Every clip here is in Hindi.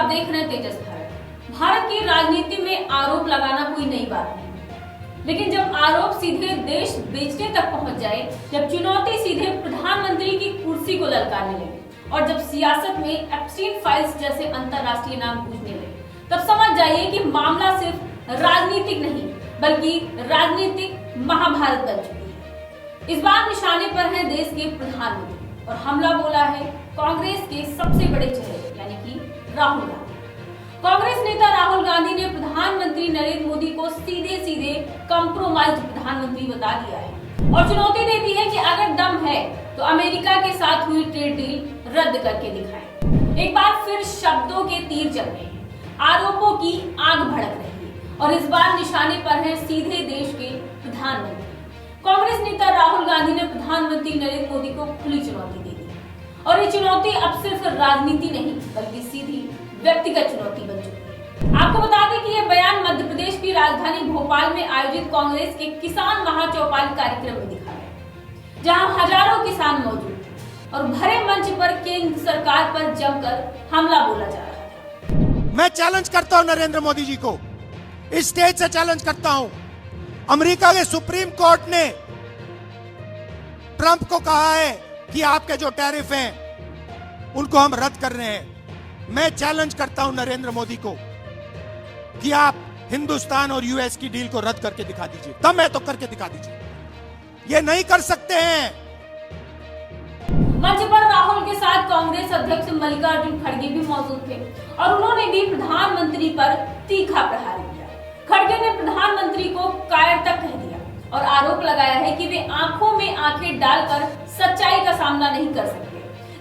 देख रहे हैं तेजस भारत। भारत की राजनीति में आरोप लगाना कोई नई बात नहीं, लेकिन जब आरोप सीधे देश बेचने तक पहुंच जाए, जब चुनौती सीधे प्रधानमंत्री की कुर्सी को ललकारने लगे और जब सियासत में एप्स्टीन फाइल्स जैसे अंतरराष्ट्रीय नाम गूंजने लगे, तब समझ जाइए कि मामला सिर्फ राजनीतिक नहीं बल्कि राजनीतिक महाभारत बन चुकी है। इस बार निशाने पर है देश के प्रधानमंत्री और हमला बोला है कांग्रेस के सबसे बड़े चेहरे यानी कि राहुल गांधी। कांग्रेस नेता राहुल गांधी ने प्रधानमंत्री नरेंद्र मोदी को सीधे सीधे कंप्रोमाइज्ड प्रधानमंत्री बता दिया है और चुनौती दे दी है कि अगर दम है तो अमेरिका के साथ हुई ट्रेड डील रद्द करके दिखाएं। एक बार फिर शब्दों के तीर चल रहे हैं, आरोपों की आग भड़क रही है और इस बार निशाने पर है सीधे देश के प्रधानमंत्री। कांग्रेस नेता राहुल गांधी ने प्रधानमंत्री नरेंद्र मोदी को खुली चुनौती दे दी और ये चुनौती अब सिर्फ राजनीति नहीं बल्कि सीधी व्यक्तिगत चुनौती बन चुकी है। आपको बता दें कि यह बयान मध्य प्रदेश की राजधानी भोपाल में आयोजित कांग्रेस के किसान महाचौपाल कार्यक्रम में दिखा गया, जहां हजारों किसान मौजूद थे और भरे मंच पर केंद्र सरकार पर जमकर हमला बोला जा रहा था। मैं चैलेंज करता हूं नरेंद्र मोदी जी को, इस स्टेज से चैलेंज करता हूं। अमेरिका के सुप्रीम कोर्ट ने ट्रंप को कहा है कि आपके जो टैरिफ हैं उनको हम रद्द कर रहे हैं। मैं चैलेंज करता हूं नरेंद्र मोदी को कि आप हिंदुस्तान और यूएस की डील को रद्द करके दिखा दीजिए, दम है तो करके दिखा दीजिए। ये नहीं कर सकते हैं। मंच पर राहुल के साथ कांग्रेस अध्यक्ष मल्लिकार्जुन खड़गे भी मौजूद थे और उन्होंने भी प्रधानमंत्री पर तीखा प्रहार किया। खड़गे ने प्रधानमंत्री को कायर तक कह दिया और आरोप लगाया है कि वे आंखों में आंखें डालकर सच्चाई का सामना नहीं कर सकते।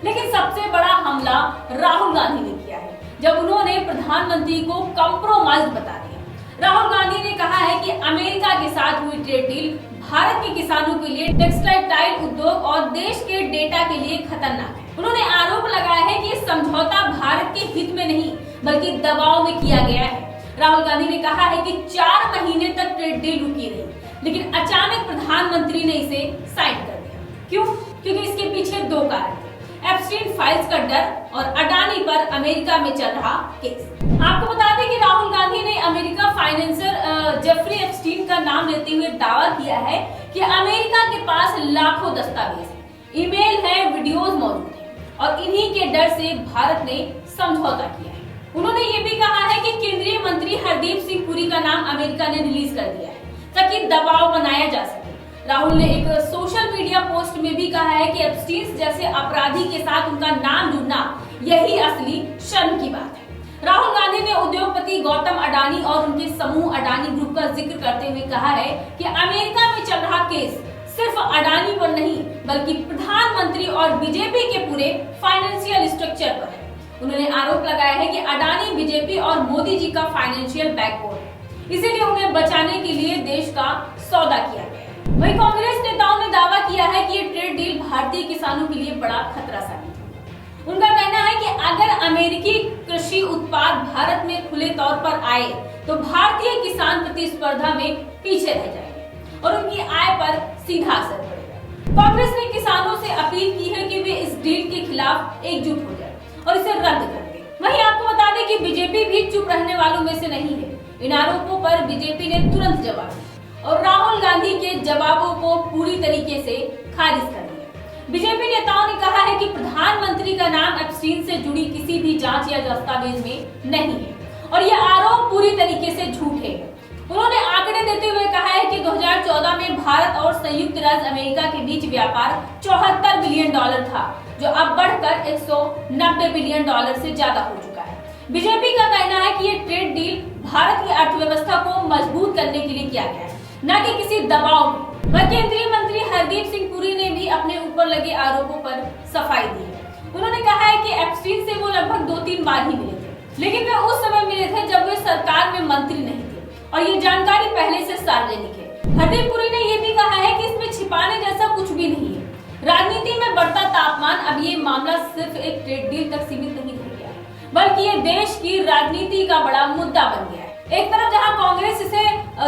लेकिन सबसे बड़ा हमला राहुल गांधी ने किया है जब उन्होंने प्रधानमंत्री को कंप्रोमाइज बता दिया। राहुल गांधी ने कहा है कि अमेरिका के साथ हुई ट्रेड डील भारत के किसानों के लिए, टेक्सटाइल उद्योग और देश के डेटा के लिए खतरनाक है। उन्होंने आरोप लगाया है कि समझौता भारत के हित में नहीं बल्कि दबाव में किया गया है। राहुल गांधी ने कहा है कि 4 महीने तक ट्रेड डील रुकी रही, लेकिन अचानक प्रधानमंत्री ने इसे साइन कर दिया। क्यों? क्योंकि इसके पीछे 2 कारण थे, एप्स्टीन फाइल्स का डर और अडानी पर अमेरिका में चल रहा केस। आपको बता दें कि राहुल गांधी ने अमेरिका फाइनेंसर जेफरी एप्स्टीन का नाम लेते हुए दावा किया है कि अमेरिका के पास लाखों दस्तावेज हैं, ईमेल है, वीडियोस मौजूद हैं और इन्हीं के डर से भारत ने समझौता किया है। उन्होंने ये भी कहा है कि केंद्रीय मंत्री हरदीप सिंह पुरी का नाम अमेरिका ने रिलीज कर दिया है ताकि दबाव बनाया जा सके। राहुल ने एक सोशल मीडिया पोस्ट में भी कहा है कि एप्स्टीन जैसे अपराधी के साथ उनका नाम जुड़ना यही असली शर्म की बात है। राहुल गांधी ने उद्योगपति गौतम अडानी और उनके समूह अडानी ग्रुप का जिक्र करते हुए कहा है कि अमेरिका में चल रहा केस सिर्फ अडानी पर नहीं बल्कि प्रधानमंत्री और बीजेपी के पूरे फाइनेंशियल स्ट्रक्चर पर है। उन्होंने आरोप लगाया है कि अडानी बीजेपी और मोदी जी का फाइनेंशियल बैकबोन है, इसीलिए उन्हें बचाने के लिए देश का सौदा किया गया है। वहीं कांग्रेस नेताओं ने दावा किया है कि ये ट्रेड डील भारतीय किसानों के लिए बड़ा खतरा साबित होगा। उनका कहना है कि अगर अमेरिकी कृषि उत्पाद भारत में खुले तौर पर आए तो भारतीय किसान प्रतिस्पर्धा में पीछे रह जाएंगे और उनकी आय पर सीधा असर पड़ेगा। कांग्रेस ने किसानों से अपील की है कि वे इस डील के खिलाफ एकजुट हो जाए और इसे रद्द कर दे। वहीं आपको बता दें कि बीजेपी भी चुप रहने वालों में से नहीं है। इन आरोपों पर बीजेपी ने तुरंत जवाब दिया और राहुल गांधी के जवाबों को पूरी तरीके से खारिज कर दिया। बीजेपी नेताओं ने कहा है कि प्रधानमंत्री का नाम एप्स्टीन से जुड़ी किसी भी जांच या दस्तावेज में नहीं है और यह आरोप पूरी तरीके से झूठे हैं। उन्होंने आंकड़े देते हुए कहा है कि 2014 में भारत और संयुक्त राज्य अमेरिका के बीच व्यापार $74 बिलियन था, जो अब बढ़कर $190 बिलियन से ज्यादा हो चुका है। बीजेपी का कहना है कि ये ट्रेड डील भारत की अर्थव्यवस्था को मजबूत करने के लिए किया गया है, न कि किसी दबाव में। वह केंद्रीय मंत्री हरदीप सिंह पुरी ने भी अपने ऊपर लगे आरोपों पर सफाई दी है। उन्होंने कहा है कि एप्स्टीन से वो लगभग 2-3 बार ही मिले थे, लेकिन वे उस समय मिले थे जब वे सरकार में मंत्री नहीं थे और ये जानकारी पहले से सार्वजनिक है। हरदीप पुरी ने यह भी कहा है कि इसमें छिपाने जैसा कुछ भी नहीं है। राजनीति में बढ़ता तापमान, अब ये मामला सिर्फ एक ट्रेड डील तक सीमित नहीं रह गया है बल्कि ये देश की राजनीति का बड़ा मुद्दा बन गया है। एक तरफ जहां कांग्रेस इसे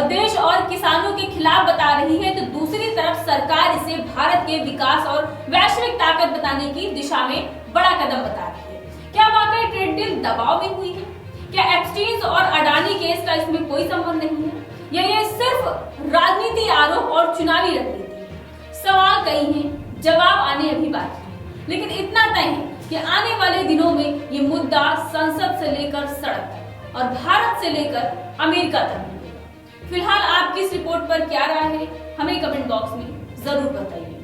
देश और किसानों के खिलाफ बता रही है तो दूसरी तरफ सरकार इसे भारत के विकास और वैश्विक ताकत बताने की दिशा में बड़ा कदम बता रही है। क्या वाकई ट्रेड डील दबाव में हुई है? क्या एप्स्टीन और अडानी केस का इसमें कोई संबंध नहीं है, या ये सिर्फ राजनीति आरोप और चुनावी रणनीति है? सवाल कई हैं, जवाब आने अभी बाकी है, लेकिन इतना तय है कि आने वाले दिनों में ये मुद्दा संसद से लेकर सड़क तक और भारत से लेकर अमेरिका तक मिलेगा। फिलहाल आपकी इस रिपोर्ट पर क्या राय है, हमें कमेंट बॉक्स में जरूर बताइए।